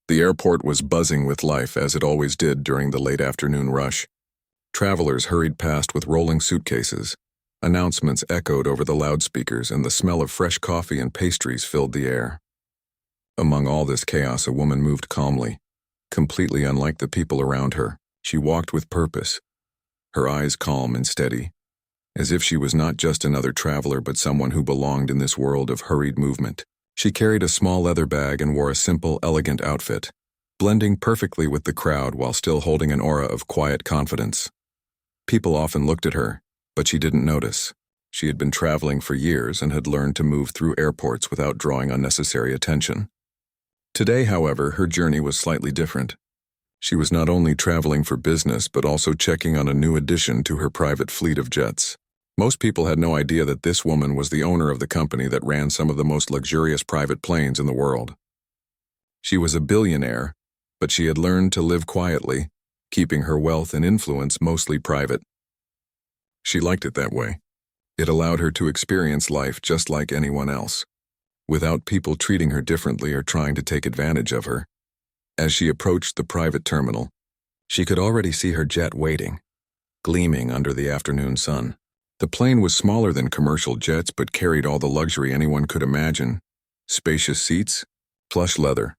The airport was buzzing with life as it always did during the late afternoon rush. Travelers hurried past with rolling suitcases. Announcements echoed over the loudspeakers, and the smell of fresh coffee and pastries filled the air. Among all this chaos, a woman moved calmly. Completely unlike the people around her, she walked with purpose, her eyes calm and steady, as if she was not just another traveler but someone who belonged in this world of hurried movement. She carried a small leather bag and wore a simple, elegant outfit, blending perfectly with the crowd while still holding an aura of quiet confidence. People often looked at her, but she didn't notice. She had been traveling for years and had learned to move through airports without drawing unnecessary attention. Today, however, her journey was slightly different. She was not only traveling for business but also checking on a new addition to her private fleet of jets. Most people had no idea that this woman was the owner of the company that ran some of the most luxurious private planes in the world. She was a billionaire, but she had learned to live quietly, keeping her wealth and influence mostly private. She liked it that way. It allowed her to experience life just like anyone else, without people treating her differently or trying to take advantage of her. As she approached the private terminal, she could already see her jet waiting, gleaming under the afternoon sun. The plane was smaller than commercial jets but carried all the luxury anyone could imagine: spacious seats, plush leather,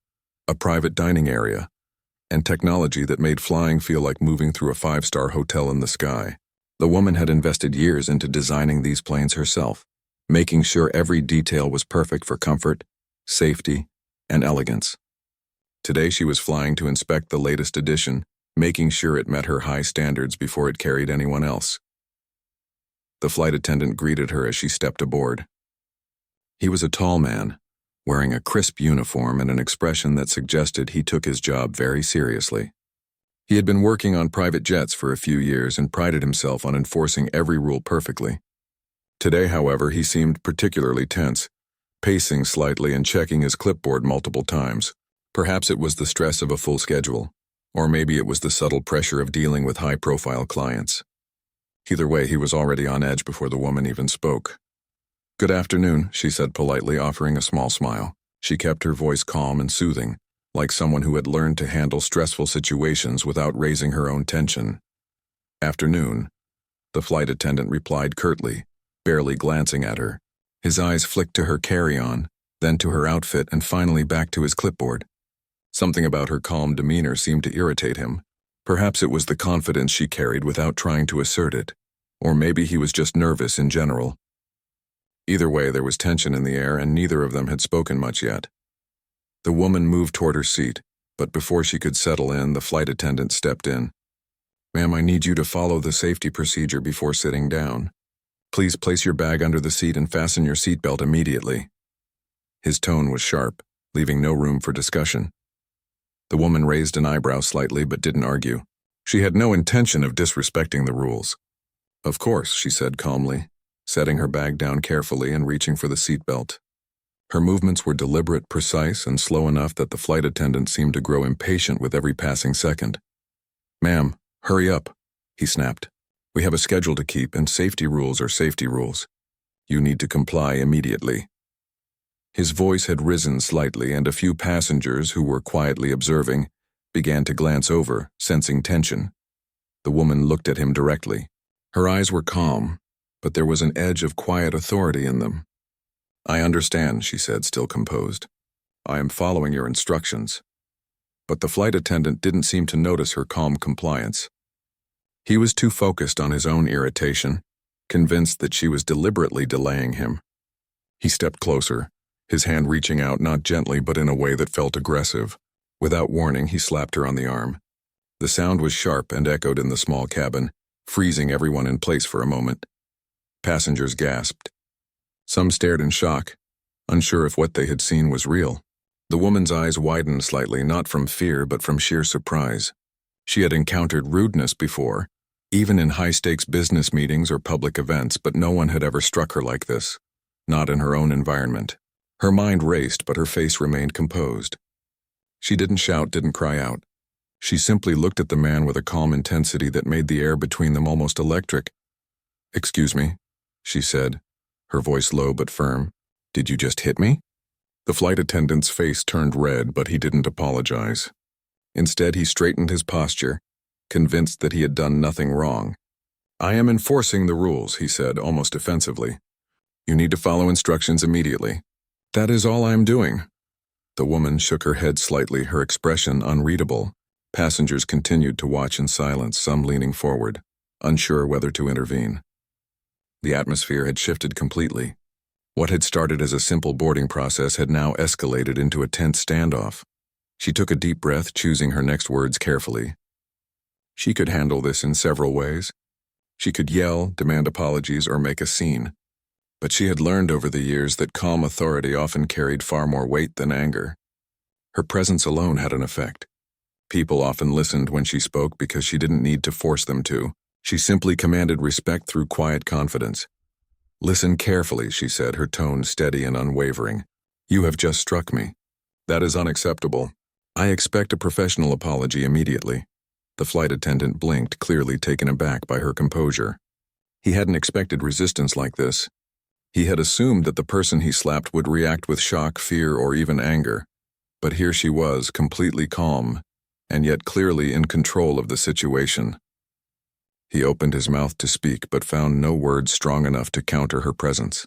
a private dining area, and technology that made flying feel like moving through a five-star hotel in the sky. The woman had invested years into designing these planes herself, making sure every detail was perfect for comfort, safety, and elegance. Today she was flying to inspect the latest edition, making sure it met her high standards before it carried anyone else. The flight attendant greeted her as she stepped aboard. He was a tall man, wearing a crisp uniform and an expression that suggested he took his job very seriously. He had been working on private jets for a few years and prided himself on enforcing every rule perfectly. Today, however, he seemed particularly tense, pacing slightly and checking his clipboard multiple times. Perhaps it was the stress of a full schedule, or maybe it was the subtle pressure of dealing with high-profile clients. Either way, he was already on edge before the woman even spoke. "Good afternoon," she said politely, offering a small smile. She kept her voice calm and soothing, like someone who had learned to handle stressful situations without raising her own tension. "Afternoon," the flight attendant replied curtly, barely glancing at her. His eyes flicked to her carry-on, then to her outfit, and finally back to his clipboard. Something about her calm demeanor seemed to irritate him. Perhaps it was the confidence she carried without trying to assert it, or maybe he was just nervous in general. Either way, there was tension in the air, and neither of them had spoken much yet. The woman moved toward her seat, but before she could settle in, the flight attendant stepped in. "Ma'am, I need you to follow the safety procedure before sitting down. Please place your bag under the seat and fasten your seatbelt immediately." His tone was sharp, leaving no room for discussion. The woman raised an eyebrow slightly but didn't argue. She had no intention of disrespecting the rules. "Of course," she said calmly, setting her bag down carefully and reaching for the seatbelt. Her movements were deliberate, precise, and slow enough that the flight attendant seemed to grow impatient with every passing second. "Ma'am, hurry up," he snapped. "We have a schedule to keep, and safety rules are safety rules. You need to comply immediately." His voice had risen slightly, and a few passengers who were quietly observing began to glance over, sensing tension. The woman looked at him directly. Her eyes were calm, but there was an edge of quiet authority in them. "I understand," she said, still composed. "I am following your instructions." But the flight attendant didn't seem to notice her calm compliance. He was too focused on his own irritation, convinced that she was deliberately delaying him. He stepped closer, his hand reaching out not gently but in a way that felt aggressive. Without warning, he slapped her on the arm. The sound was sharp and echoed in the small cabin, freezing everyone in place for a moment. Passengers gasped. Some stared in shock, unsure if what they had seen was real. The woman's eyes widened slightly, not from fear but from sheer surprise. She had encountered rudeness before, even in high-stakes business meetings or public events, but no one had ever struck her like this, not in her own environment. Her mind raced, but her face remained composed. She didn't shout, didn't cry out. She simply looked at the man with a calm intensity that made the air between them almost electric. "Excuse me," she said, her voice low but firm. "Did you just hit me?" The flight attendant's face turned red, but he didn't apologize. Instead, he straightened his posture, convinced that he had done nothing wrong. "I am enforcing the rules," he said, almost offensively. "You need to follow instructions immediately." "That is all I am doing." The woman shook her head slightly, her expression unreadable. Passengers continued to watch in silence, some leaning forward, unsure whether to intervene. The atmosphere had shifted completely. What had started as a simple boarding process had now escalated into a tense standoff. She took a deep breath, choosing her next words carefully. She could handle this in several ways. She could yell, demand apologies, or make a scene. But she had learned over the years that calm authority often carried far more weight than anger. Her presence alone had an effect. People often listened when she spoke because she didn't need to force them to. She simply commanded respect through quiet confidence. "Listen carefully," she said, her tone steady and unwavering. "You have just struck me. That is unacceptable. I expect a professional apology immediately." The flight attendant blinked, clearly taken aback by her composure. He hadn't expected resistance like this. He had assumed that the person he slapped would react with shock, fear, or even anger. But here she was, completely calm, and yet clearly in control of the situation. He opened his mouth to speak, but found no words strong enough to counter her presence.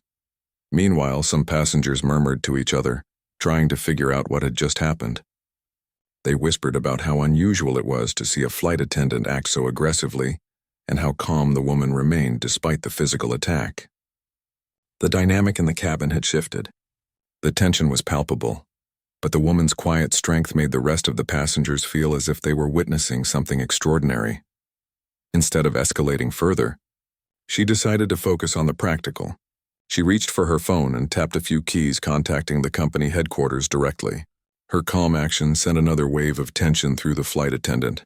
Meanwhile, some passengers murmured to each other, trying to figure out what had just happened. They whispered about how unusual it was to see a flight attendant act so aggressively, and how calm the woman remained despite the physical attack. The dynamic in the cabin had shifted. The tension was palpable, but the woman's quiet strength made the rest of the passengers feel as if they were witnessing something extraordinary. Instead of escalating further, she decided to focus on the practical. She reached for her phone and tapped a few keys, contacting the company headquarters directly. Her calm action sent another wave of tension through the flight attendant,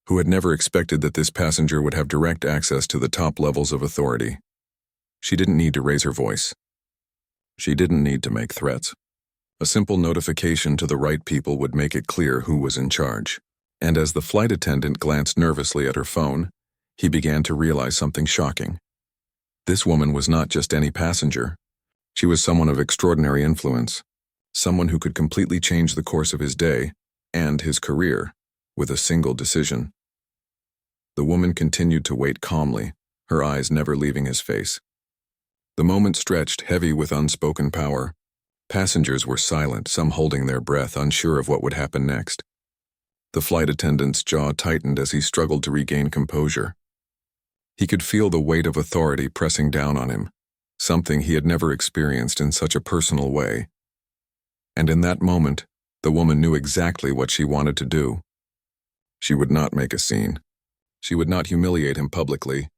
who had never expected that this passenger would have direct access to the top levels of authority. She didn't need to raise her voice. She didn't need to make threats. A simple notification to the right people would make it clear who was in charge. And as the flight attendant glanced nervously at her phone, he began to realize something shocking. This woman was not just any passenger. She was someone of extraordinary influence, someone who could completely change the course of his day and his career with a single decision. The woman continued to wait calmly, her eyes never leaving his face. The moment stretched, heavy with unspoken power. Passengers were silent, some holding their breath, unsure of what would happen next. The flight attendant's jaw tightened as he struggled to regain composure. He could feel the weight of authority pressing down on him, something he had never experienced in such a personal way. And in that moment, the woman knew exactly what she wanted to do. She would not make a scene. She would not humiliate him publicly,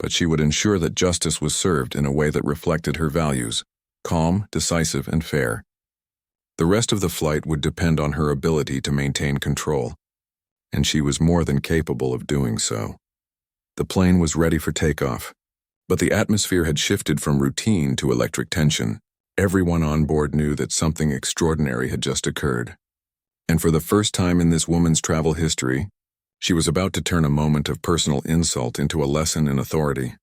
but she would ensure that justice was served in a way that reflected her values, calm, decisive, and fair. The rest of the flight would depend on her ability to maintain control, and she was more than capable of doing so. The plane was ready for takeoff, but the atmosphere had shifted from routine to electric tension. Everyone on board knew that something extraordinary had just occurred. And for the first time in this woman's travel history, she was about to turn a moment of personal insult into a lesson in authority,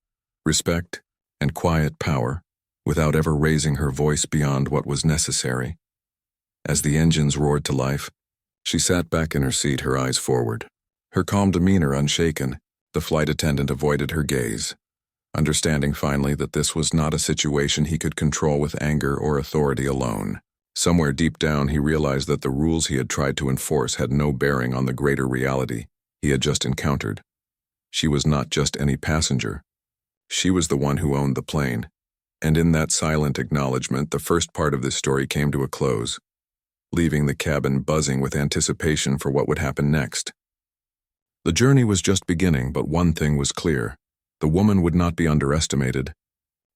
respect, and quiet power, without ever raising her voice beyond what was necessary. As the engines roared to life, she sat back in her seat, her eyes forward. Her calm demeanor unshaken, the flight attendant avoided her gaze, understanding finally that this was not a situation he could control with anger or authority alone. Somewhere deep down, he realized that the rules he had tried to enforce had no bearing on the greater reality he had just encountered. She was not just any passenger. She was the one who owned the plane. And in that silent acknowledgement, the first part of this story came to a close, leaving the cabin buzzing with anticipation for what would happen next. The journey was just beginning, but one thing was clear. The woman would not be underestimated,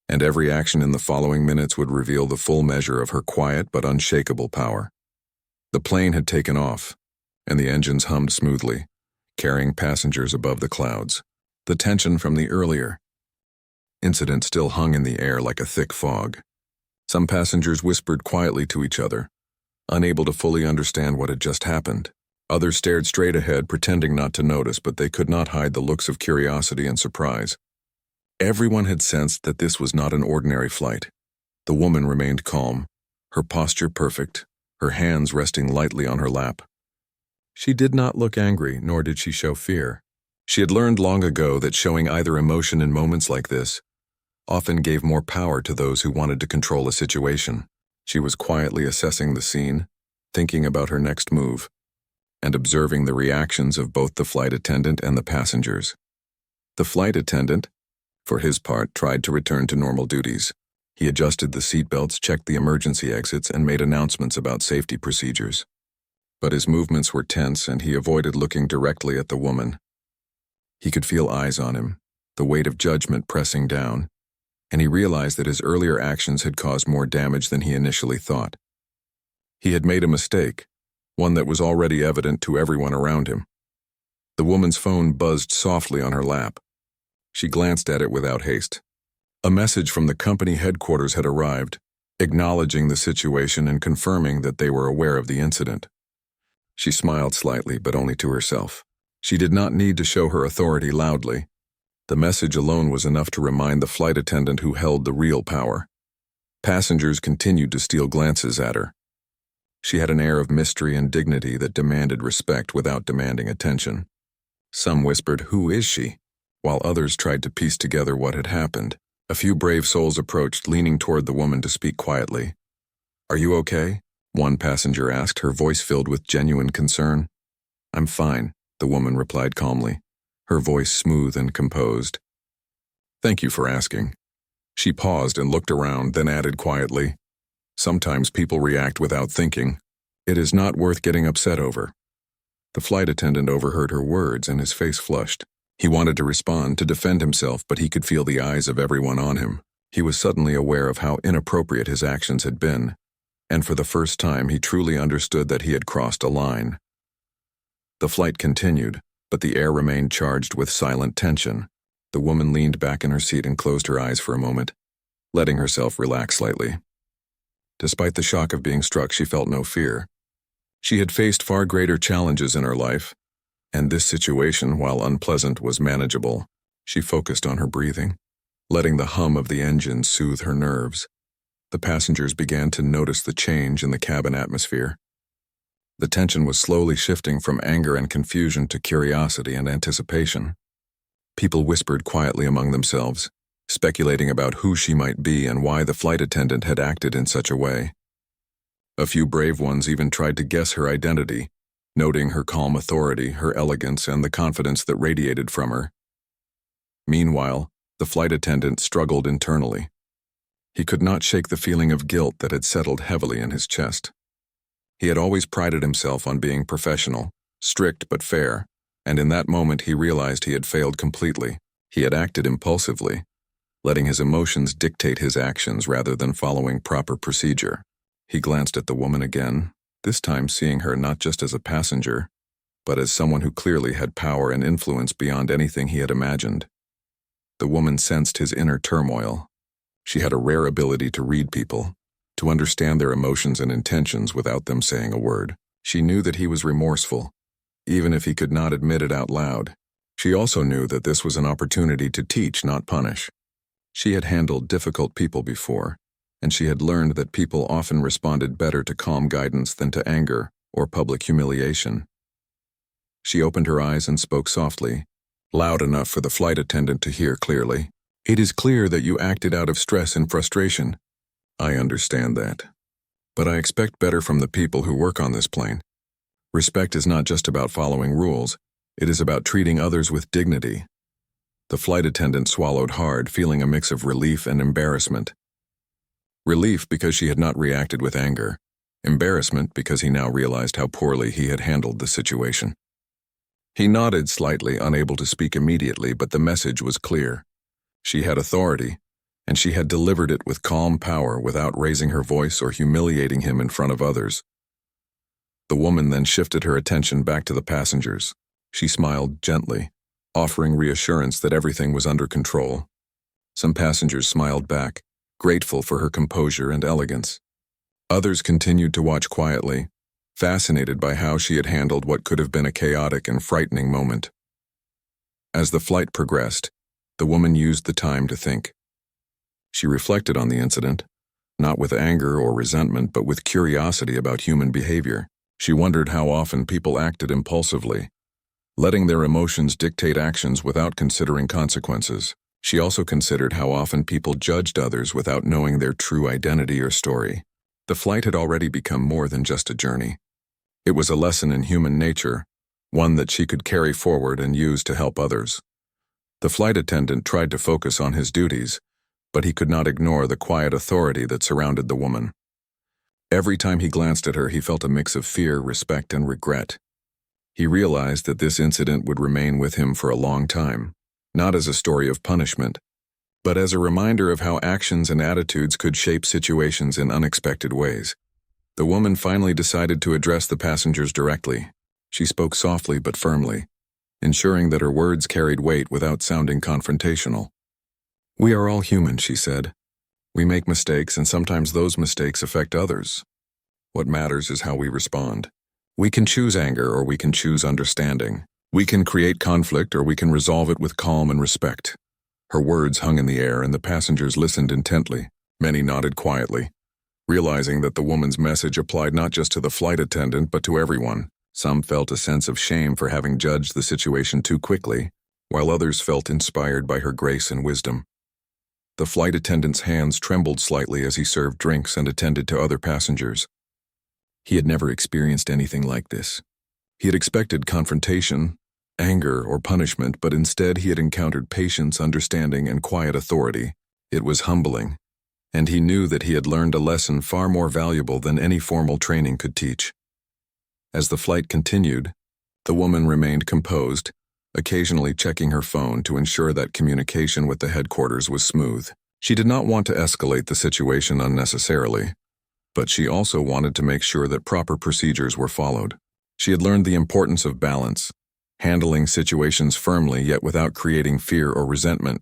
and every action in the following minutes would reveal the full measure of her quiet but unshakable power. The plane had taken off, and the engines hummed smoothly, carrying passengers above the clouds. The tension from the earlier incident still hung in the air like a thick fog. Some passengers whispered quietly to each other, unable to fully understand what had just happened. Others stared straight ahead, pretending not to notice, but they could not hide the looks of curiosity and surprise. Everyone had sensed that this was not an ordinary flight. The woman remained calm, her posture perfect, her hands resting lightly on her lap. She did not look angry, nor did she show fear. She had learned long ago that showing either emotion in moments like this often gave more power to those who wanted to control a situation. She was quietly assessing the scene, thinking about her next move, and observing the reactions of both the flight attendant and the passengers. The flight attendant, for his part, tried to return to normal duties. He adjusted the seatbelts, checked the emergency exits, and made announcements about safety procedures. But his movements were tense, and he avoided looking directly at the woman. He could feel eyes on him, the weight of judgment pressing down, and he realized that his earlier actions had caused more damage than he initially thought. He had made a mistake, one that was already evident to everyone around him. The woman's phone buzzed softly on her lap. She glanced at it without haste. A message from the company headquarters had arrived, acknowledging the situation and confirming that they were aware of the incident. She smiled slightly, but only to herself. She did not need to show her authority loudly. The message alone was enough to remind the flight attendant who held the real power. Passengers continued to steal glances at her. She had an air of mystery and dignity that demanded respect without demanding attention. Some whispered, "Who is she?" while others tried to piece together what had happened. A few brave souls approached, leaning toward the woman to speak quietly. "Are you okay?" one passenger asked, her voice filled with genuine concern. "I'm fine," the woman replied calmly, her voice smooth and composed. "Thank you for asking." She paused and looked around, then added quietly, "Sometimes people react without thinking. It is not worth getting upset over." The flight attendant overheard her words and his face flushed. He wanted to respond, to defend himself, but he could feel the eyes of everyone on him. He was suddenly aware of how inappropriate his actions had been, and for the first time he truly understood that he had crossed a line. The flight continued, but the air remained charged with silent tension. The woman leaned back in her seat and closed her eyes for a moment, letting herself relax slightly. Despite the shock of being struck, she felt no fear. She had faced far greater challenges in her life, and this situation, while unpleasant, was manageable. She focused on her breathing, letting the hum of the engine soothe her nerves. The passengers began to notice the change in the cabin atmosphere. The tension was slowly shifting from anger and confusion to curiosity and anticipation. People whispered quietly among themselves, speculating about who she might be and why the flight attendant had acted in such a way. A few brave ones even tried to guess her identity, noting her calm authority, her elegance, and the confidence that radiated from her. Meanwhile, the flight attendant struggled internally. He could not shake the feeling of guilt that had settled heavily in his chest. He had always prided himself on being professional, strict but fair, and in that moment he realized he had failed completely. He had acted impulsively, letting his emotions dictate his actions rather than following proper procedure. He glanced at the woman again, this time seeing her not just as a passenger, but as someone who clearly had power and influence beyond anything he had imagined. The woman sensed his inner turmoil. She had a rare ability to read people, to understand their emotions and intentions without them saying a word. She knew that he was remorseful, even if he could not admit it out loud. She also knew that this was an opportunity to teach, not punish. She had handled difficult people before, and she had learned that people often responded better to calm guidance than to anger or public humiliation. She opened her eyes and spoke softly, loud enough for the flight attendant to hear clearly. "It is clear that you acted out of stress and frustration. I understand that. But I expect better from the people who work on this plane. Respect is not just about following rules, it is about treating others with dignity." The flight attendant swallowed hard, feeling a mix of relief and embarrassment. Relief because she had not reacted with anger. Embarrassment because he now realized how poorly he had handled the situation. He nodded slightly, unable to speak immediately, but the message was clear. She had authority, and she had delivered it with calm power without raising her voice or humiliating him in front of others. The woman then shifted her attention back to the passengers. She smiled gently, offering reassurance that everything was under control. Some passengers smiled back, grateful for her composure and elegance. Others continued to watch quietly, fascinated by how she had handled what could have been a chaotic and frightening moment. As the flight progressed, the woman used the time to think. She reflected on the incident, not with anger or resentment, but with curiosity about human behavior. She wondered how often people acted impulsively, letting their emotions dictate actions without considering consequences. She also considered how often people judged others without knowing their true identity or story. The flight had already become more than just a journey. It was a lesson in human nature, one that she could carry forward and use to help others. The flight attendant tried to focus on his duties, but he could not ignore the quiet authority that surrounded the woman. Every time he glanced at her, he felt a mix of fear, respect, and regret. He realized that this incident would remain with him for a long time, not as a story of punishment, but as a reminder of how actions and attitudes could shape situations in unexpected ways. The woman finally decided to address the passengers directly. She spoke softly but firmly, ensuring that her words carried weight without sounding confrontational. "We are all human," she said. "We make mistakes, and sometimes those mistakes affect others. What matters is how we respond. We can choose anger or we can choose understanding. We can create conflict or we can resolve it with calm and respect." Her words hung in the air and the passengers listened intently. Many nodded quietly, realizing that the woman's message applied not just to the flight attendant but to everyone. Some felt a sense of shame for having judged the situation too quickly, while others felt inspired by her grace and wisdom. The flight attendant's hands trembled slightly as he served drinks and attended to other passengers. He had never experienced anything like this. He had expected confrontation, anger, or punishment, but instead he had encountered patience, understanding, and quiet authority. It was humbling, and he knew that he had learned a lesson far more valuable than any formal training could teach. As the flight continued, the woman remained composed, occasionally checking her phone to ensure that communication with the headquarters was smooth. She did not want to escalate the situation unnecessarily, but she also wanted to make sure that proper procedures were followed. She had learned the importance of balance, handling situations firmly yet without creating fear or resentment.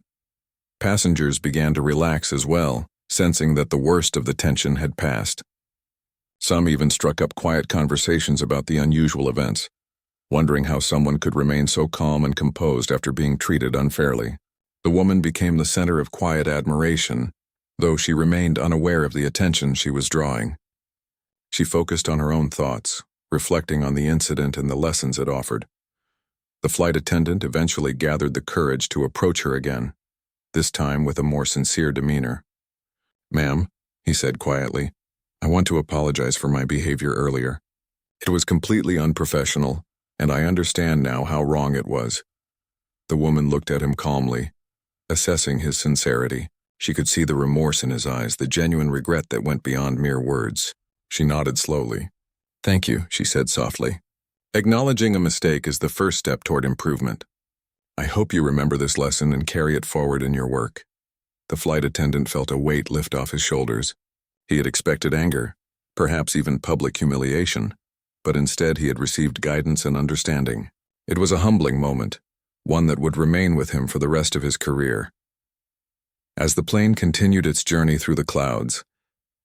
Passengers began to relax as well, sensing that the worst of the tension had passed. Some even struck up quiet conversations about the unusual events, wondering how someone could remain so calm and composed after being treated unfairly. The woman became the center of quiet admiration, though she remained unaware of the attention she was drawing. She focused on her own thoughts, reflecting on the incident and the lessons it offered. The flight attendant eventually gathered the courage to approach her again, this time with a more sincere demeanor. "Ma'am," he said quietly, "I want to apologize for my behavior earlier. It was completely unprofessional, and I understand now how wrong it was." The woman looked at him calmly, assessing his sincerity. She could see the remorse in his eyes, the genuine regret that went beyond mere words. She nodded slowly. "Thank you," she said softly. "Acknowledging a mistake is the first step toward improvement. I hope you remember this lesson and carry it forward in your work." The flight attendant felt a weight lift off his shoulders. He had expected anger, perhaps even public humiliation, but instead he had received guidance and understanding. It was a humbling moment, one that would remain with him for the rest of his career. As the plane continued its journey through the clouds,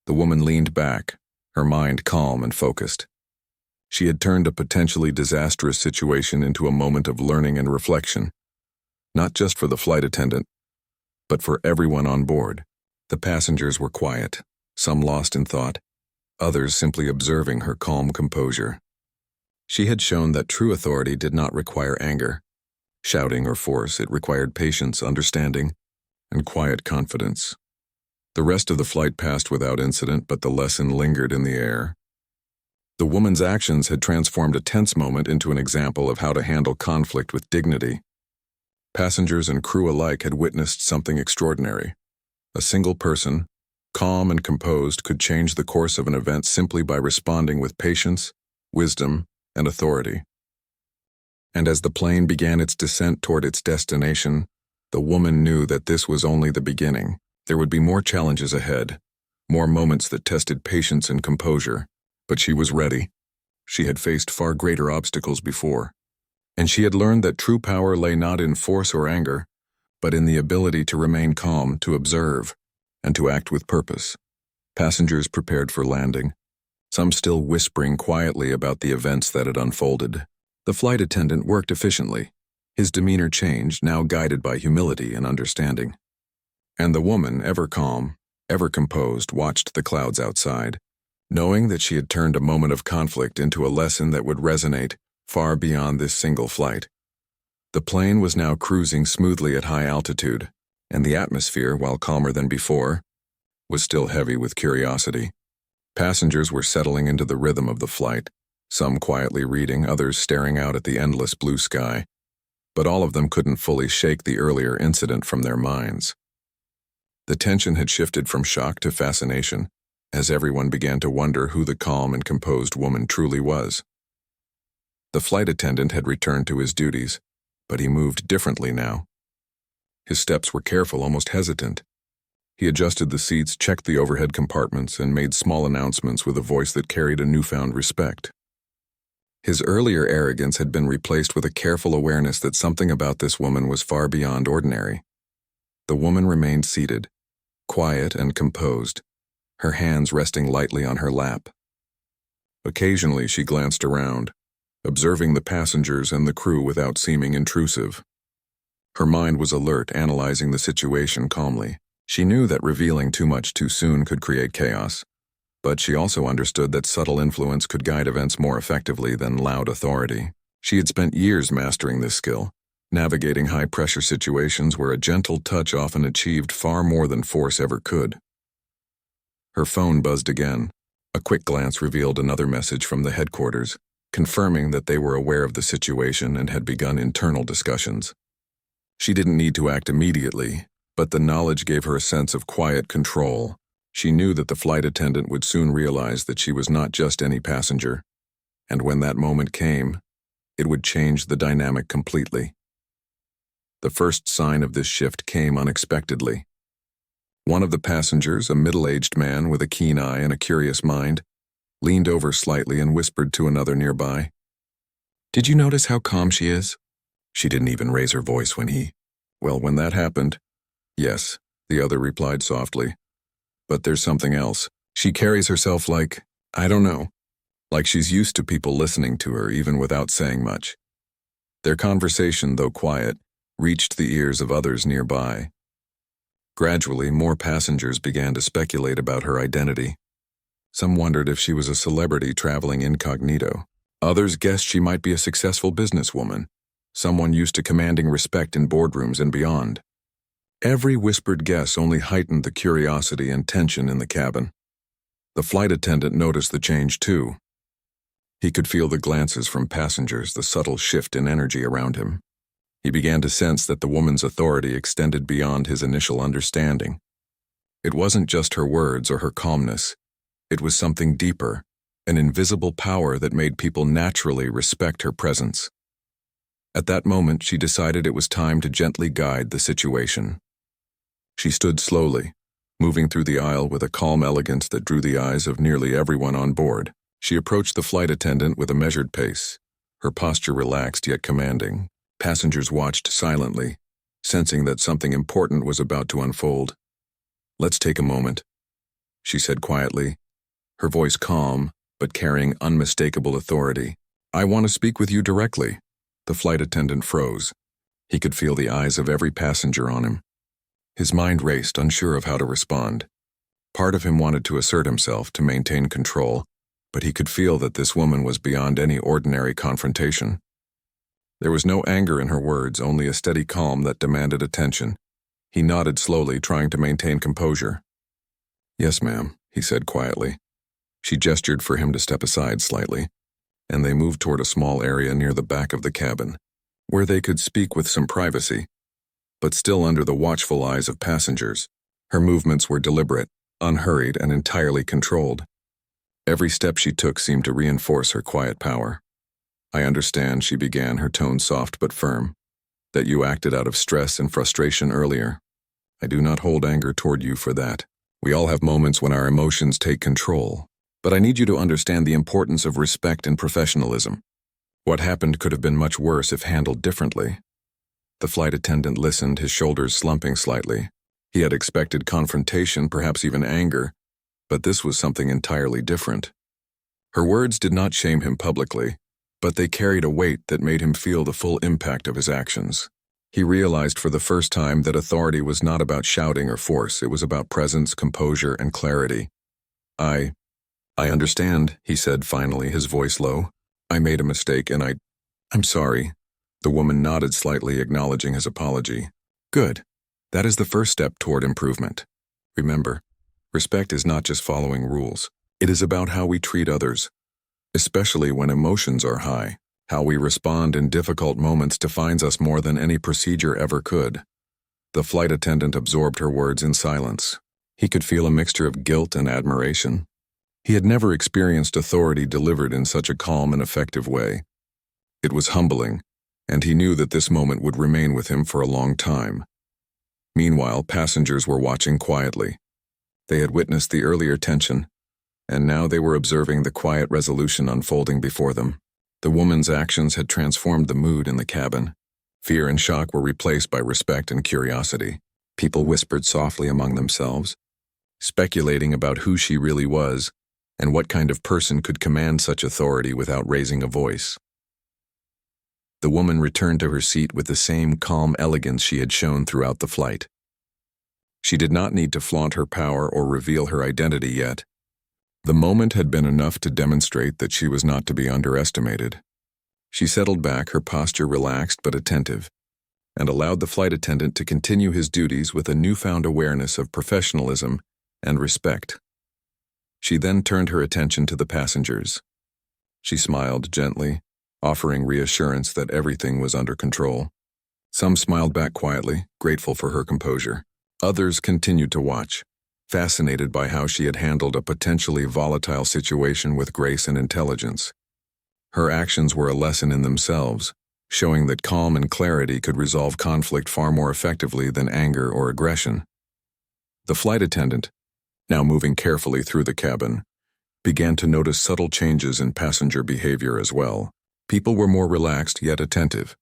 the woman leaned back, her mind calm and focused. She had turned a potentially disastrous situation into a moment of learning and reflection, not just for the flight attendant, but for everyone on board. The passengers were quiet, some lost in thought, others simply observing her calm composure. She had shown that true authority did not require anger, shouting, or force. It required patience, understanding, and quiet confidence. The rest of the flight passed without incident, but the lesson lingered in the air. The woman's actions had transformed a tense moment into an example of how to handle conflict with dignity. Passengers and crew alike had witnessed something extraordinary. A single person, calm and composed, could change the course of an event simply by responding with patience, wisdom, and authority. And as the plane began its descent toward its destination, the woman knew that this was only the beginning. There would be more challenges ahead, more moments that tested patience and composure, but she was ready. She had faced far greater obstacles before, and she had learned that true power lay not in force or anger, but in the ability to remain calm, to observe, and to act with purpose. Passengers prepared for landing, some still whispering quietly about the events that had unfolded. The flight attendant worked efficiently, his demeanor changed, now guided by humility and understanding. And the woman, ever calm, ever composed, watched the clouds outside, knowing that she had turned a moment of conflict into a lesson that would resonate far beyond this single flight. The plane was now cruising smoothly at high altitude, and the atmosphere, while calmer than before, was still heavy with curiosity. Passengers were settling into the rhythm of the flight, some quietly reading, others staring out at the endless blue sky, but all of them couldn't fully shake the earlier incident from their minds. The tension had shifted from shock to fascination, as everyone began to wonder who the calm and composed woman truly was. The flight attendant had returned to his duties, but he moved differently now. His steps were careful, almost hesitant. He adjusted the seats, checked the overhead compartments, and made small announcements with a voice that carried a newfound respect. His earlier arrogance had been replaced with a careful awareness that something about this woman was far beyond ordinary. The woman remained seated, quiet and composed, her hands resting lightly on her lap. Occasionally she glanced around, observing the passengers and the crew without seeming intrusive. Her mind was alert, analyzing the situation calmly. She knew that revealing too much too soon could create chaos, but she also understood that subtle influence could guide events more effectively than loud authority. She had spent years mastering this skill, navigating high-pressure situations where a gentle touch often achieved far more than force ever could. Her phone buzzed again. A quick glance revealed another message from the headquarters, confirming that they were aware of the situation and had begun internal discussions. She didn't need to act immediately, but the knowledge gave her a sense of quiet control. She knew that the flight attendant would soon realize that she was not just any passenger, and when that moment came, it would change the dynamic completely. The first sign of this shift came unexpectedly. One of the passengers, a middle-aged man with a keen eye and a curious mind, leaned over slightly and whispered to another nearby, "Did you notice how calm she is?" She didn't even raise her voice when that happened, "Yes," the other replied softly. "But there's something else. She carries herself like, I don't know, like she's used to people listening to her even without saying much." Their conversation, though quiet, reached the ears of others nearby. Gradually, more passengers began to speculate about her identity. Some wondered if she was a celebrity traveling incognito. Others guessed she might be a successful businesswoman, someone used to commanding respect in boardrooms and beyond. Every whispered guess only heightened the curiosity and tension in the cabin. The flight attendant noticed the change too. He could feel the glances from passengers, the subtle shift in energy around him. He began to sense that the woman's authority extended beyond his initial understanding. It wasn't just her words or her calmness. It was something deeper, an invisible power that made people naturally respect her presence. At that moment, she decided it was time to gently guide the situation. She stood slowly, moving through the aisle with a calm elegance that drew the eyes of nearly everyone on board. She approached the flight attendant with a measured pace, her posture relaxed yet commanding. Passengers watched silently, sensing that something important was about to unfold. "Let's take a moment," she said quietly, her voice calm but carrying unmistakable authority. "I want to speak with you directly." The flight attendant froze. He could feel the eyes of every passenger on him. His mind raced, unsure of how to respond. Part of him wanted to assert himself, to maintain control, but he could feel that this woman was beyond any ordinary confrontation. There was no anger in her words, only a steady calm that demanded attention. He nodded slowly, trying to maintain composure. "Yes, ma'am," he said quietly. She gestured for him to step aside slightly, and they moved toward a small area near the back of the cabin, where they could speak with some privacy, but still under the watchful eyes of passengers. Her movements were deliberate, unhurried, and entirely controlled. Every step she took seemed to reinforce her quiet power. "I understand," she began, her tone soft but firm, "that you acted out of stress and frustration earlier. I do not hold anger toward you for that. We all have moments when our emotions take control. But I need you to understand the importance of respect and professionalism. What happened could have been much worse if handled differently." The flight attendant listened, his shoulders slumping slightly. He had expected confrontation, perhaps even anger, but this was something entirely different. Her words did not shame him publicly, but they carried a weight that made him feel the full impact of his actions. He realized for the first time that authority was not about shouting or force, it was about presence, composure, and clarity. I understand, he said finally, his voice low. I made a mistake and I'm sorry. The woman nodded slightly, acknowledging his apology. Good. That is the first step toward improvement. Remember, respect is not just following rules. It is about how we treat others, especially when emotions are high. How we respond in difficult moments defines us more than any procedure ever could. The flight attendant absorbed her words in silence. He could feel a mixture of guilt and admiration. He had never experienced authority delivered in such a calm and effective way. It was humbling, and he knew that this moment would remain with him for a long time. Meanwhile, passengers were watching quietly. They had witnessed the earlier tension, and now they were observing the quiet resolution unfolding before them. The woman's actions had transformed the mood in the cabin. Fear and shock were replaced by respect and curiosity. People whispered softly among themselves, speculating about who she really was and what kind of person could command such authority without raising a voice. The woman returned to her seat with the same calm elegance she had shown throughout the flight. She did not need to flaunt her power or reveal her identity yet. The moment had been enough to demonstrate that she was not to be underestimated. She settled back, her posture relaxed but attentive, and allowed the flight attendant to continue his duties with a newfound awareness of professionalism and respect. She then turned her attention to the passengers. She smiled gently, offering reassurance that everything was under control. Some smiled back quietly, grateful for her composure. Others continued to watch, fascinated by how she had handled a potentially volatile situation with grace and intelligence. Her actions were a lesson in themselves, showing that calm and clarity could resolve conflict far more effectively than anger or aggression. The flight attendant, now moving carefully through the cabin, began to notice subtle changes in passenger behavior as well. People were more relaxed yet attentive.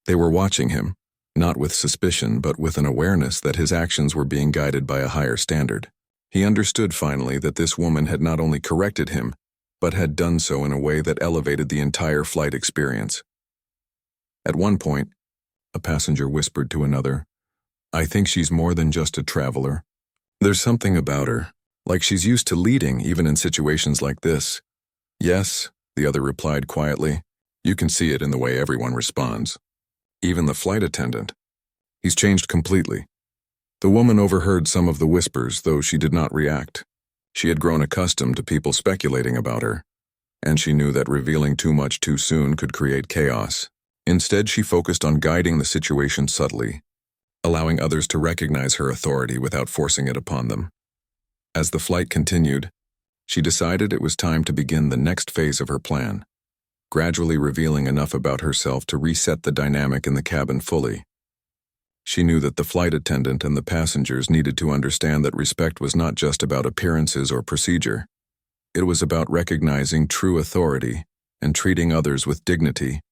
They were watching him, not with suspicion but with an awareness that his actions were being guided by a higher standard. He understood finally that this woman had not only corrected him, but had done so in a way that elevated the entire flight experience. At one point, a passenger whispered to another, "I think she's more than just a traveler. There's something about her, like she's used to leading even in situations like this." "Yes," the other replied quietly. "You can see it in the way everyone responds. Even the flight attendant. He's changed completely." The woman overheard some of the whispers, though she did not react. She had grown accustomed to people speculating about her, and she knew that revealing too much too soon could create chaos. Instead, she focused on guiding the situation subtly, allowing others to recognize her authority without forcing it upon them. As the flight continued, she decided it was time to begin the next phase of her plan, gradually revealing enough about herself to reset the dynamic in the cabin fully. She knew that the flight attendant and the passengers needed to understand that respect was not just about appearances or procedure. It was about recognizing true authority and treating others with dignity,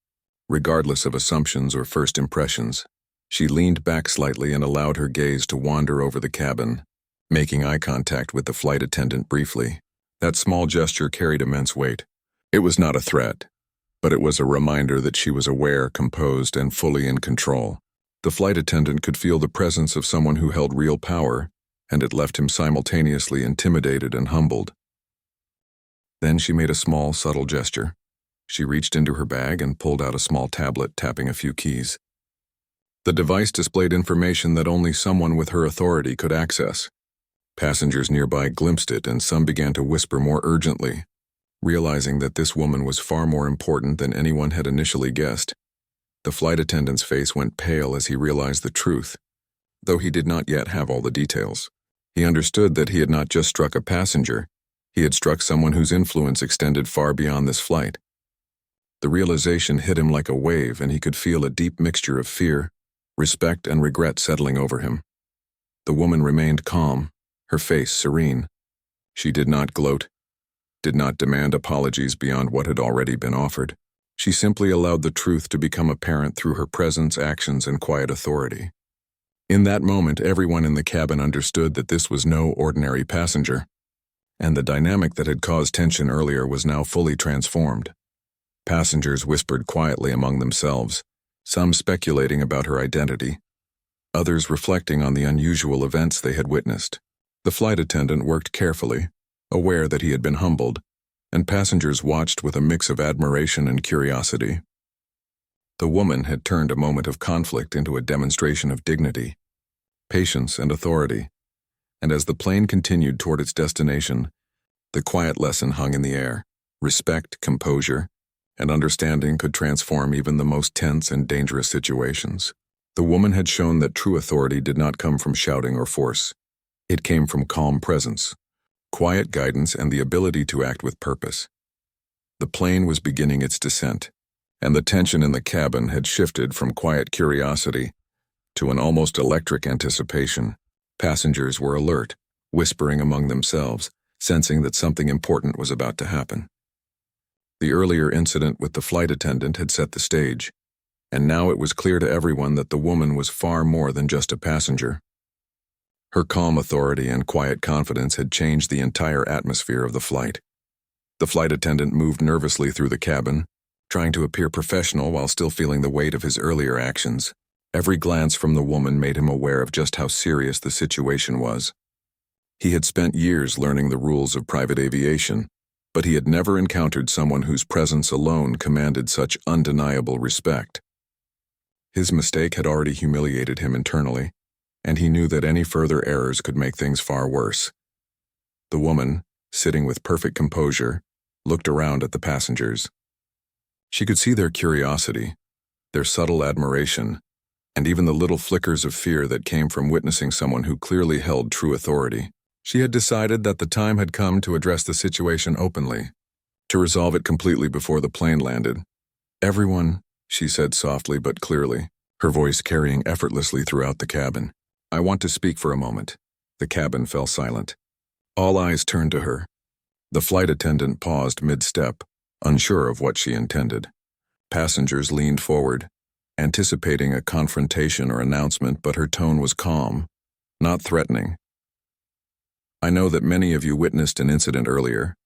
regardless of assumptions or first impressions. She leaned back slightly and allowed her gaze to wander over the cabin, making eye contact with the flight attendant briefly. That small gesture carried immense weight. It was not a threat, but it was a reminder that she was aware, composed, and fully in control. The flight attendant could feel the presence of someone who held real power, and it left him simultaneously intimidated and humbled. Then she made a small, subtle gesture. She reached into her bag and pulled out a small tablet, tapping a few keys. The device displayed information that only someone with her authority could access. Passengers nearby glimpsed it, and some began to whisper more urgently, realizing that this woman was far more important than anyone had initially guessed. The flight attendant's face went pale as he realized the truth, though he did not yet have all the details. He understood that he had not just struck a passenger, he had struck someone whose influence extended far beyond this flight. The realization hit him like a wave, and he could feel a deep mixture of fear, respect, and regret settling over him. The woman remained calm, her face serene. She did not gloat, did not demand apologies beyond what had already been offered. She simply allowed the truth to become apparent through her presence, actions, and quiet authority. In that moment, everyone in the cabin understood that this was no ordinary passenger, and the dynamic that had caused tension earlier was now fully transformed. Passengers whispered quietly among themselves, some speculating about her identity, others reflecting on the unusual events they had witnessed. The flight attendant worked carefully, aware that he had been humbled, and passengers watched with a mix of admiration and curiosity. The woman had turned a moment of conflict into a demonstration of dignity, patience, and authority, and as the plane continued toward its destination, the quiet lesson hung in the air. Respect, composure, and understanding could transform even the most tense and dangerous situations. The woman had shown that true authority did not come from shouting or force. It came from calm presence, quiet guidance, and the ability to act with purpose. The plane was beginning its descent, and the tension in the cabin had shifted from quiet curiosity to an almost electric anticipation. Passengers were alert, whispering among themselves, sensing that something important was about to happen. The earlier incident with the flight attendant had set the stage, and now it was clear to everyone that the woman was far more than just a passenger. Her calm authority and quiet confidence had changed the entire atmosphere of the flight. The flight attendant moved nervously through the cabin, trying to appear professional while still feeling the weight of his earlier actions. Every glance from the woman made him aware of just how serious the situation was. He had spent years learning the rules of private aviation, but he had never encountered someone whose presence alone commanded such undeniable respect. His mistake had already humiliated him internally, and he knew that any further errors could make things far worse. The woman, sitting with perfect composure, looked around at the passengers. She could see their curiosity, their subtle admiration, and even the little flickers of fear that came from witnessing someone who clearly held true authority. She had decided that the time had come to address the situation openly, to resolve it completely before the plane landed. "Everyone," she said softly but clearly, her voice carrying effortlessly throughout the cabin. "I want to speak for a moment." The cabin fell silent. All eyes turned to her. The flight attendant paused mid-step, unsure of what she intended. Passengers leaned forward, anticipating a confrontation or announcement, but her tone was calm, not threatening. "I know that many of you witnessed an incident earlier,"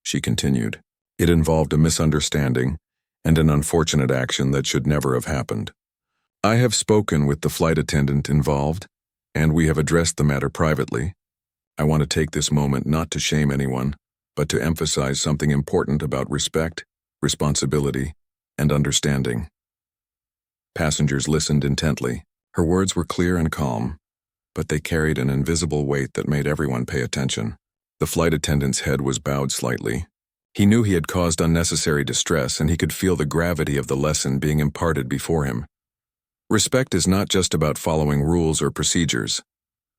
she continued. "It involved a misunderstanding and an unfortunate action that should never have happened. I have spoken with the flight attendant involved, and we have addressed the matter privately. I want to take this moment not to shame anyone, but to emphasize something important about respect, responsibility, and understanding." Passengers listened intently. Her words were clear and calm, but they carried an invisible weight that made everyone pay attention. The flight attendant's head was bowed slightly. He knew he had caused unnecessary distress, and he could feel the gravity of the lesson being imparted before him. "Respect is not just about following rules or procedures,"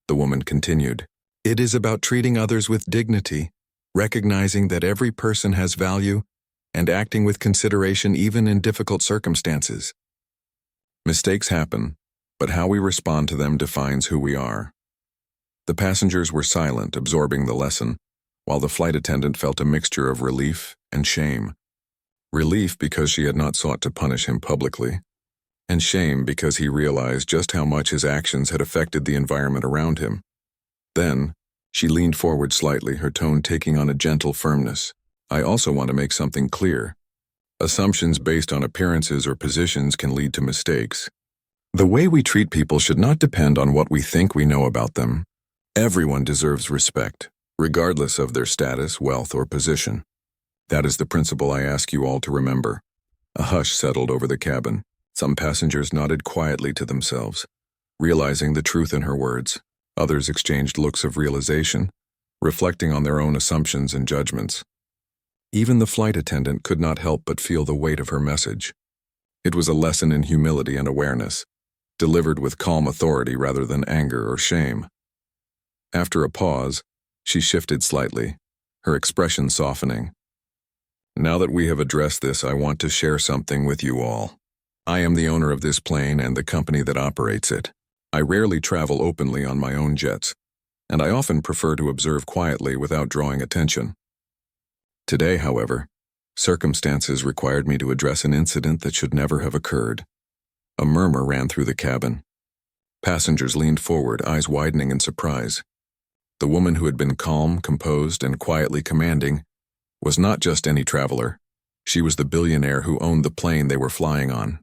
the woman continued. "It is about treating others with dignity, recognizing that every person has value, and acting with consideration even in difficult circumstances. Mistakes happen, but how we respond to them defines who we are." The passengers were silent, absorbing the lesson, while the flight attendant felt a mixture of relief and shame. Relief because she had not sought to punish him publicly, and shame because he realized just how much his actions had affected the environment around him. Then, she leaned forward slightly, her tone taking on a gentle firmness. "I also want to make something clear. Assumptions based on appearances or positions can lead to mistakes. The way we treat people should not depend on what we think we know about them. Everyone deserves respect, regardless of their status, wealth, or position. That is the principle I ask you all to remember." A hush settled over the cabin. Some passengers nodded quietly to themselves, realizing the truth in her words. Others exchanged looks of realization, reflecting on their own assumptions and judgments. Even the flight attendant could not help but feel the weight of her message. It was a lesson in humility and awareness, delivered with calm authority rather than anger or shame. After a pause, she shifted slightly, her expression softening. "Now that we have addressed this, I want to share something with you all. I am the owner of this plane and the company that operates it. I rarely travel openly on my own jets, and I often prefer to observe quietly without drawing attention. Today, however, circumstances required me to address an incident that should never have occurred." A murmur ran through the cabin. Passengers leaned forward, eyes widening in surprise. The woman who had been calm, composed, and quietly commanding was not just any traveler. She was the billionaire who owned the plane they were flying on.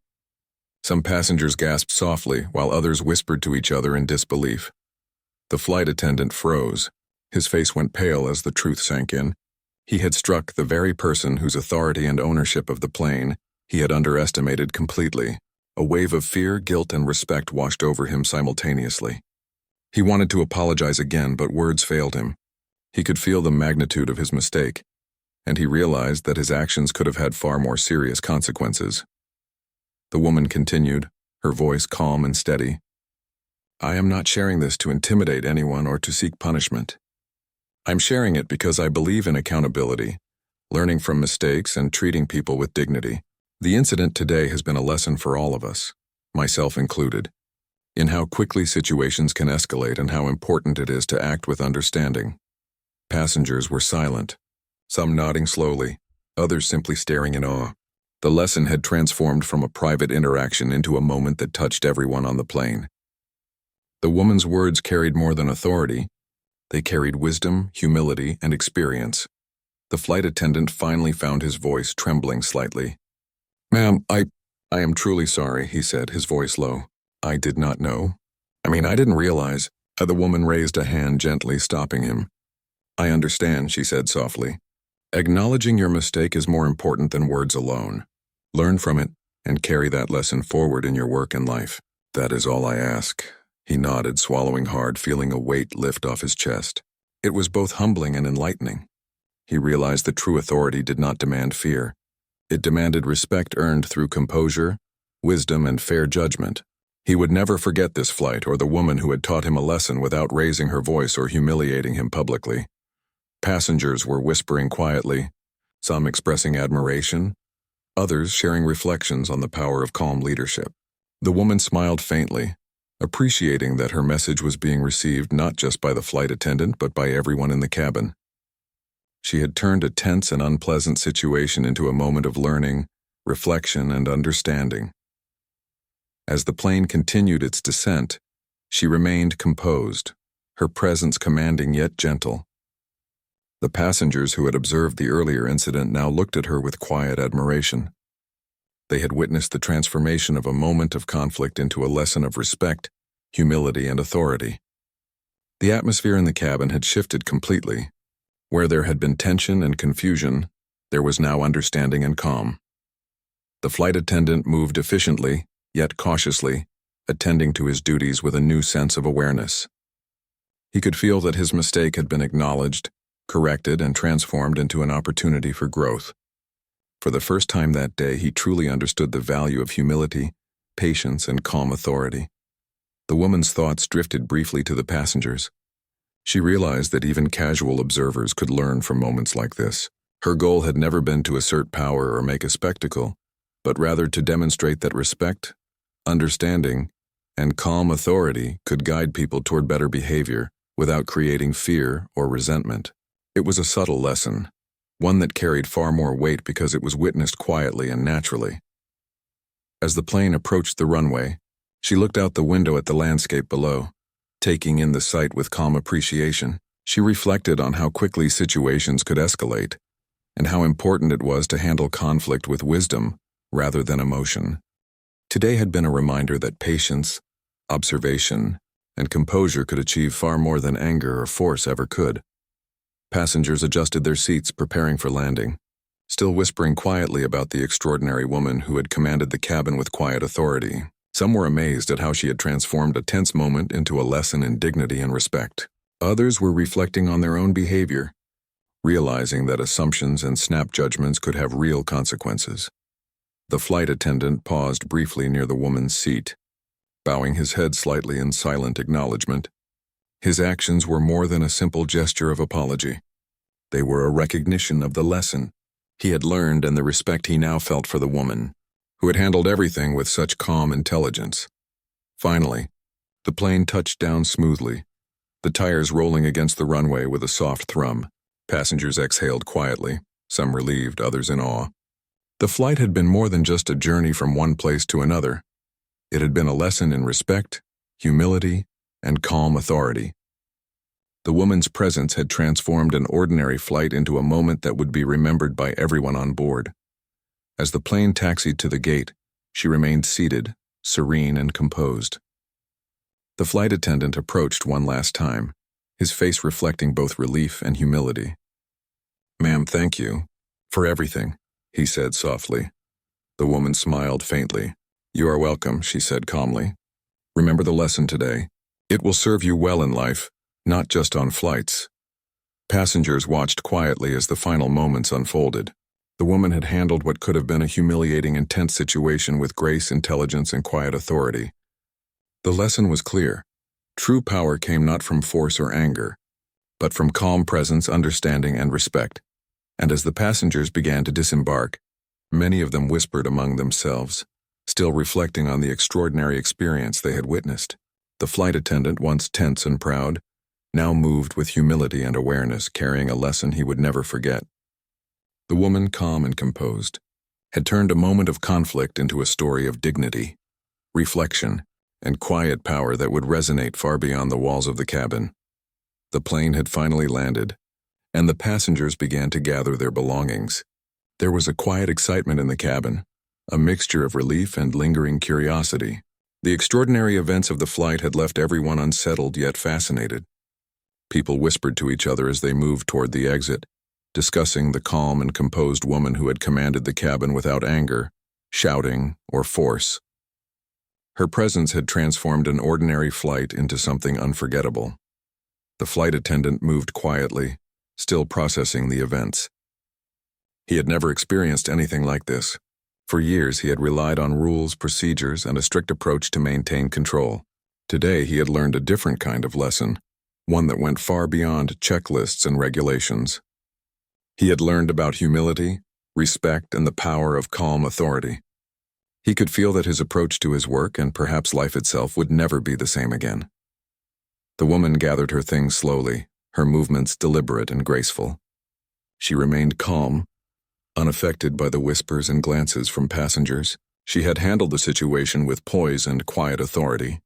Some passengers gasped softly, while others whispered to each other in disbelief. The flight attendant froze. His face went pale as the truth sank in. He had struck the very person whose authority and ownership of the plane he had underestimated completely. A wave of fear, guilt, and respect washed over him simultaneously. He wanted to apologize again, but words failed him. He could feel the magnitude of his mistake, and he realized that his actions could have had far more serious consequences. The woman continued, her voice calm and steady. "I am not sharing this to intimidate anyone or to seek punishment. I'm sharing it because I believe in accountability, learning from mistakes, and treating people with dignity. The incident today has been a lesson for all of us, myself included, in how quickly situations can escalate and how important it is to act with understanding." Passengers were silent, some nodding slowly, others simply staring in awe. The lesson had transformed from a private interaction into a moment that touched everyone on the plane. The woman's words carried more than authority. They carried wisdom, humility, and experience. The flight attendant finally found his voice trembling slightly. "Ma'am, I am truly sorry," he said, his voice low. "I did not know. I didn't realize." The woman raised a hand, gently stopping him. "I understand," she said softly. "Acknowledging your mistake is more important than words alone. Learn from it and carry that lesson forward in your work and life. That is all I ask." He nodded, swallowing hard, feeling a weight lift off his chest. It was both humbling and enlightening. He realized that true authority did not demand fear. It demanded respect earned through composure, wisdom, and fair judgment. He would never forget this flight or the woman who had taught him a lesson without raising her voice or humiliating him publicly. Passengers were whispering quietly, some expressing admiration, others sharing reflections on the power of calm leadership. The woman smiled faintly, appreciating that her message was being received not just by the flight attendant but by everyone in the cabin. She had turned a tense and unpleasant situation into a moment of learning, reflection, and understanding. As the plane continued its descent, she remained composed, her presence commanding yet gentle. The passengers who had observed the earlier incident now looked at her with quiet admiration. They had witnessed the transformation of a moment of conflict into a lesson of respect, humility, and authority. The atmosphere in the cabin had shifted completely. Where there had been tension and confusion, there was now understanding and calm. The flight attendant moved efficiently, yet cautiously, attending to his duties with a new sense of awareness. He could feel that his mistake had been acknowledged, corrected, and transformed into an opportunity for growth. For the first time that day, he truly understood the value of humility, patience, and calm authority. The woman's thoughts drifted briefly to the passengers. She realized that even casual observers could learn from moments like this. Her goal had never been to assert power or make a spectacle, but rather to demonstrate that respect, understanding, and calm authority could guide people toward better behavior without creating fear or resentment. It was a subtle lesson, one that carried far more weight because it was witnessed quietly and naturally. As the plane approached the runway, she looked out the window at the landscape below. Taking in the sight with calm appreciation, she reflected on how quickly situations could escalate, and how important it was to handle conflict with wisdom rather than emotion. Today had been a reminder that patience, observation, and composure could achieve far more than anger or force ever could. Passengers adjusted their seats, preparing for landing, still whispering quietly about the extraordinary woman who had commanded the cabin with quiet authority. Some were amazed at how she had transformed a tense moment into a lesson in dignity and respect. Others were reflecting on their own behavior, realizing that assumptions and snap judgments could have real consequences. The flight attendant paused briefly near the woman's seat, bowing his head slightly in silent acknowledgement. His actions were more than a simple gesture of apology. They were a recognition of the lesson he had learned and the respect he now felt for the woman, who had handled everything with such calm intelligence. Finally, the plane touched down smoothly, the tires rolling against the runway with a soft thrum. Passengers exhaled quietly, some relieved, others in awe. The flight had been more than just a journey from one place to another. It had been a lesson in respect, humility, and calm authority. The woman's presence had transformed an ordinary flight into a moment that would be remembered by everyone on board. As the plane taxied to the gate, she remained seated, serene and composed. The flight attendant approached one last time, his face reflecting both relief and humility. "Ma'am, thank you for everything," he said softly. The woman smiled faintly. "You are welcome," she said calmly. "Remember the lesson today. It will serve you well in life, not just on flights." Passengers watched quietly as the final moments unfolded. The woman had handled what could have been a humiliating and tense situation with grace, intelligence, and quiet authority. The lesson was clear. True power came not from force or anger, but from calm presence, understanding, and respect. And as the passengers began to disembark, many of them whispered among themselves, still reflecting on the extraordinary experience they had witnessed. The flight attendant, once tense and proud, now moved with humility and awareness, carrying a lesson he would never forget. The woman, calm and composed, had turned a moment of conflict into a story of dignity, reflection, and quiet power that would resonate far beyond the walls of the cabin. The plane had finally landed, and the passengers began to gather their belongings. There was a quiet excitement in the cabin, a mixture of relief and lingering curiosity. The extraordinary events of the flight had left everyone unsettled yet fascinated. People whispered to each other as they moved toward the exit, discussing the calm and composed woman who had commanded the cabin without anger, shouting, or force. Her presence had transformed an ordinary flight into something unforgettable. The flight attendant moved quietly, still processing the events. He had never experienced anything like this. For years he had relied on rules, procedures, and a strict approach to maintain control. Today he had learned a different kind of lesson, one that went far beyond checklists and regulations. He had learned about humility, respect, and the power of calm authority. He could feel that his approach to his work and perhaps life itself would never be the same again. The woman gathered her things slowly, her movements deliberate and graceful. She remained calm, unaffected by the whispers and glances from passengers. She had handled the situation with poise and quiet authority,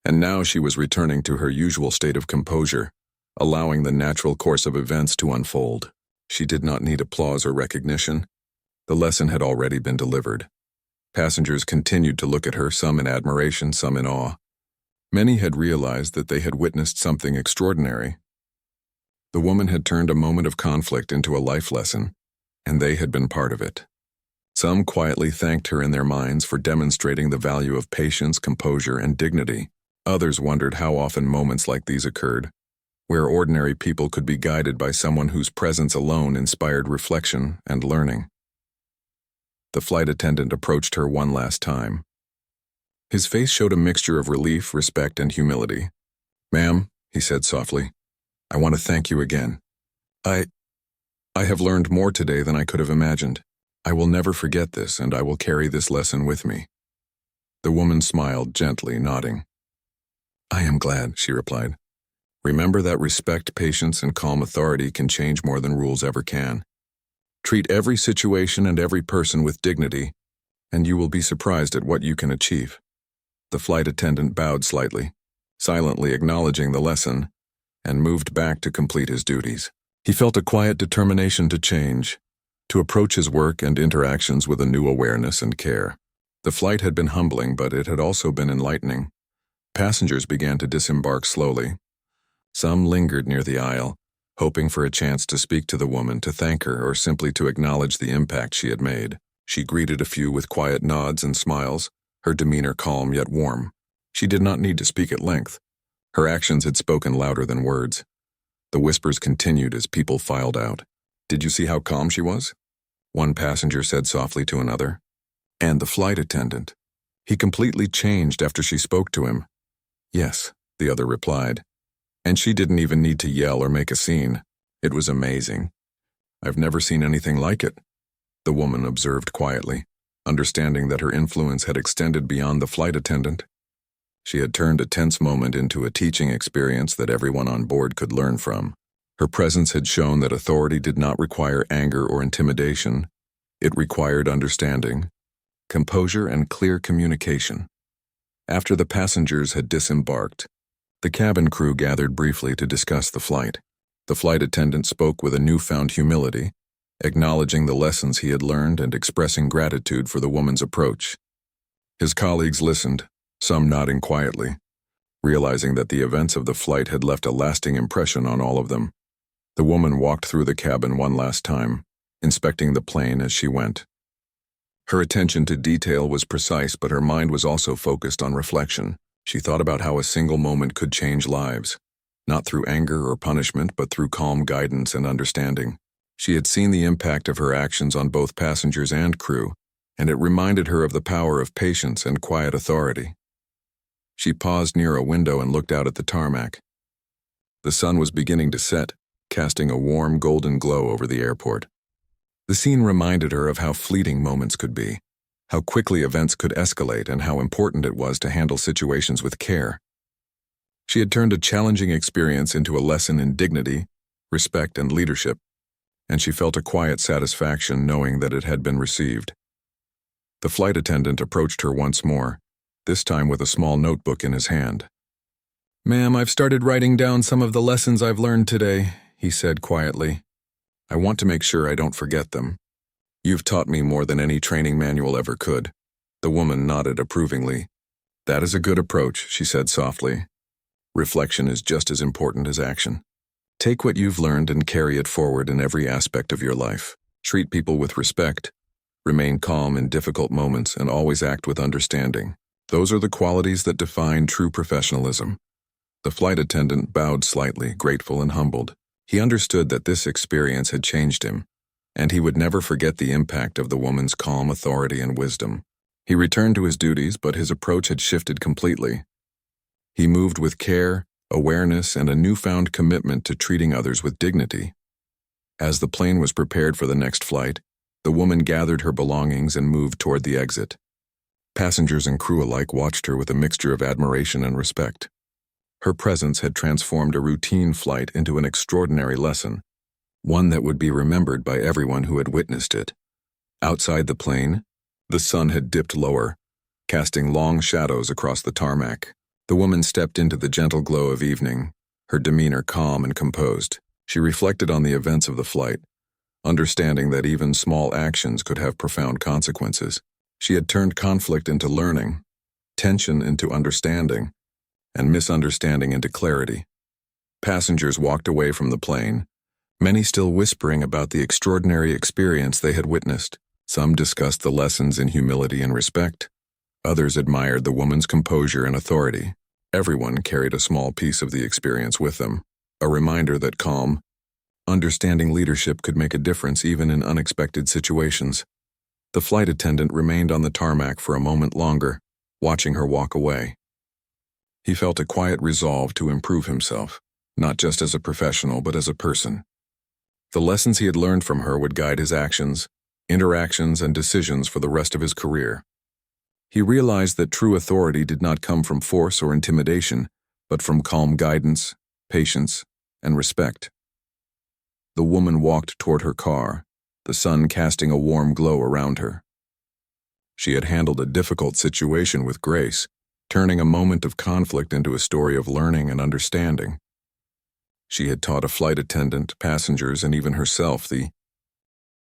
and now she was returning to her usual state of composure, allowing the natural course of events to unfold. She did not need applause or recognition. The lesson had already been delivered. Passengers continued to look at her, some in admiration, some in awe. Many had realized that they had witnessed something extraordinary. The woman had turned a moment of conflict into a life lesson, and they had been part of it. Some quietly thanked her in their minds for demonstrating the value of patience, composure, and dignity. Others wondered how often moments like these occurred, where ordinary people could be guided by someone whose presence alone inspired reflection and learning. The flight attendant approached her one last time. His face showed a mixture of relief, respect, and humility. "Ma'am," he said softly, "I want to thank you again. I have learned more today than I could have imagined. I will never forget this, and I will carry this lesson with me." The woman smiled gently, nodding. "I am glad," she replied. "Remember that respect, patience, and calm authority can change more than rules ever can. Treat every situation and every person with dignity, and you will be surprised at what you can achieve." The flight attendant bowed slightly, silently acknowledging the lesson, and moved back to complete his duties. He felt a quiet determination to change, to approach his work and interactions with a new awareness and care. The flight had been humbling, but it had also been enlightening. Passengers began to disembark slowly. Some lingered near the aisle, hoping for a chance to speak to the woman, to thank her, or simply to acknowledge the impact she had made. She greeted a few with quiet nods and smiles, her demeanor calm yet warm. She did not need to speak at length. Her actions had spoken louder than words. The whispers continued as people filed out. "Did you see how calm she was?" one passenger said softly to another. "And the flight attendant. He completely changed after she spoke to him." "Yes," the other replied. "And she didn't even need to yell or make a scene. It was amazing. I've never seen anything like it," the woman observed quietly, understanding that her influence had extended beyond the flight attendant. She had turned a tense moment into a teaching experience that everyone on board could learn from. Her presence had shown that authority did not require anger or intimidation. It required understanding, composure, and clear communication. After the passengers had disembarked, the cabin crew gathered briefly to discuss the flight. The flight attendant spoke with a newfound humility, acknowledging the lessons he had learned and expressing gratitude for the woman's approach. His colleagues listened, some nodding quietly, realizing that the events of the flight had left a lasting impression on all of them. The woman walked through the cabin one last time, inspecting the plane as she went. Her attention to detail was precise, but her mind was also focused on reflection. She thought about how a single moment could change lives, not through anger or punishment, but through calm guidance and understanding. She had seen the impact of her actions on both passengers and crew, and it reminded her of the power of patience and quiet authority. She paused near a window and looked out at the tarmac. The sun was beginning to set, casting a warm golden glow over the airport. The scene reminded her of how fleeting moments could be, how quickly events could escalate, and how important it was to handle situations with care. She had turned a challenging experience into a lesson in dignity, respect, and leadership, and she felt a quiet satisfaction knowing that it had been received. The flight attendant approached her once more, this time with a small notebook in his hand. "Ma'am, I've started writing down some of the lessons I've learned today," he said quietly. "I want to make sure I don't forget them. You've taught me more than any training manual ever could." The woman nodded approvingly. "That is a good approach," she said softly. "Reflection is just as important as action. Take what you've learned and carry it forward in every aspect of your life. Treat people with respect, remain calm in difficult moments, and always act with understanding. Those are the qualities that define true professionalism." The flight attendant bowed slightly, grateful and humbled. He understood that this experience had changed him, and he would never forget the impact of the woman's calm authority and wisdom. He returned to his duties, but his approach had shifted completely. He moved with care, awareness, and a newfound commitment to treating others with dignity. As the plane was prepared for the next flight, the woman gathered her belongings and moved toward the exit. Passengers and crew alike watched her with a mixture of admiration and respect. Her presence had transformed a routine flight into an extraordinary lesson, one that would be remembered by everyone who had witnessed it. Outside the plane, the sun had dipped lower, casting long shadows across the tarmac. The woman stepped into the gentle glow of evening, her demeanor calm and composed. She reflected on the events of the flight, understanding that even small actions could have profound consequences. She had turned conflict into learning, tension into understanding, and misunderstanding into clarity. Passengers walked away from the plane, many still whispering about the extraordinary experience they had witnessed. Some discussed the lessons in humility and respect. Others admired the woman's composure and authority. Everyone carried a small piece of the experience with them, a reminder that calm, understanding leadership could make a difference even in unexpected situations. The flight attendant remained on the tarmac for a moment longer, watching her walk away. He felt a quiet resolve to improve himself, not just as a professional but as a person. The lessons he had learned from her would guide his actions, interactions, and decisions for the rest of his career. He realized that true authority did not come from force or intimidation, but from calm guidance, patience, and respect. The woman walked toward her car, the sun casting a warm glow around her. She had handled a difficult situation with grace, turning a moment of conflict into a story of learning and understanding. She had taught a flight attendant, passengers, and even herself the